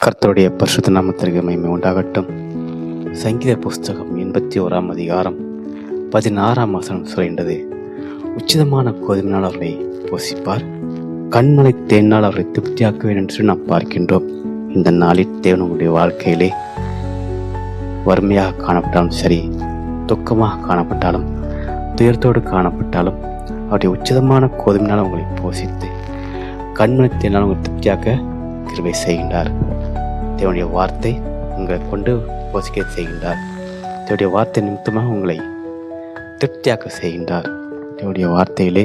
கர்த்தருடைய பரிசுத்த நாமத்திற்கு மகிமை உண்டாகட்டும். சங்கீத புஸ்தகம் 81 அதிகாரம் 16 வசனம் சொல்கின்றது, உச்சிதமான கோதுமையினால் அவர்களை போஷிப்பார், கண்மலை தேனால் அவர்களை திருப்தியாக்குவேன் என்று நாம் பார்க்கின்றோம். இந்த நாளில் தேவனுடைய வாழ்க்கையிலே வறுமையாக காணப்பட்டாலும் சரி, துக்கமாக காணப்பட்டாலும், துயரத்தோடு காணப்பட்டாலும், அவருடைய உச்சிதமான கோதுமையினால் உங்களை போஷித்து கண்மலை தேனால் உங்களை திருப்தியாக்க கிருபை செய்கின்றார். தேவனுடைய வார்த்தை உங்களை கொண்டு போஷிக்க செய்கின்றார். தேவனுடைய வார்த்தை நிமித்தமாக உங்களை திருப்தியாக்க செய்கின்றார். தேவனுடைய வார்த்தையிலே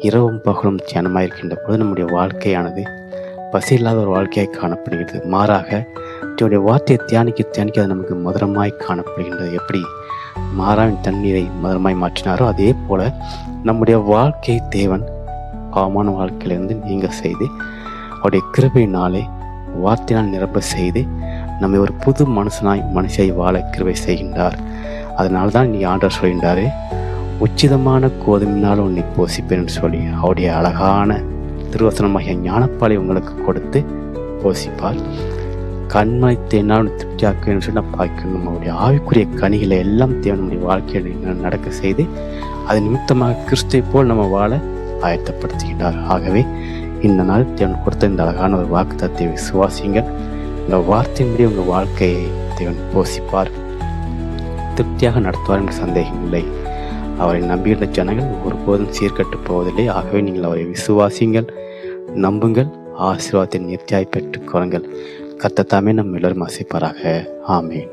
இரவும் பகலும் தியானமாக இருக்கின்ற பொழுது நம்முடைய வாழ்க்கையானது பசி இல்லாத ஒரு வாழ்க்கையாய் காணப்படுகிறது. மாறாக தேவனுடைய வார்த்தையை தியானிக்க அது நமக்கு மதுரமாய் காணப்படுகின்றது. எப்படி மாறாவின் தண்ணீரை மதுரமாய் மாற்றினாரோ அதே போல நம்முடைய வாழ்க்கையை தேவன் பாவமான வாழ்க்கையிலிருந்து நீங்க செய்து அவருடைய கிருபையினாலே வார்த்தையினால் நிரம்ப செய்து நம்மை ஒரு புது மனுஷை வாழ கிருபை செய்கின்றார். அதனால தான் நீ ஆண்டவர் சொல்கின்றாரு, உச்சிதமான கோதுமையினால் உன்னை போஷிப்பேன் சொல்லி அவருடைய அழகான திருவசனமாகிய ஞானப்பாலை உங்களுக்கு கொடுத்து போஷிப்பார். கண்மலை தேனால் திருப்தியாக்குவேன் சொல்லி நான் பார்க்கணும். அவருடைய ஆவிக்குரிய கனிகளை எல்லாம் தேவனுடைய வாழ்க்கையில் நடக்க செய்து அது நிமித்தமாக கிறிஸ்துவை போல் நம்ம வாழ ஆயத்தப்படுத்துகின்றார். ஆகவே இந்த நாள் தேவன் கொடுத்த இந்த அழகான ஒரு வாக்குத்தத்தை விசுவாசிங்கள். இந்த வார்த்தையின்படி உங்கள் வாழ்க்கையை தேவன் போஷிப்பார், திருப்தியாக நடத்துவார் என்று சந்தேகம் இல்லை. அவரை நம்பியிருந்த ஜனங்கள் ஒருபோதும் சீர்கட்டு போவதில்லை. ஆகவே நீங்கள் அவரை விசுவாசிங்கள், நம்புங்கள், ஆசீர்வாதத்தை நித்தியாய் பெற்றுக் கொள்ளுங்கள். கர்த்தர் தாமே நம் எல்லோரும் ஆசைப்பாராக. ஆமென்.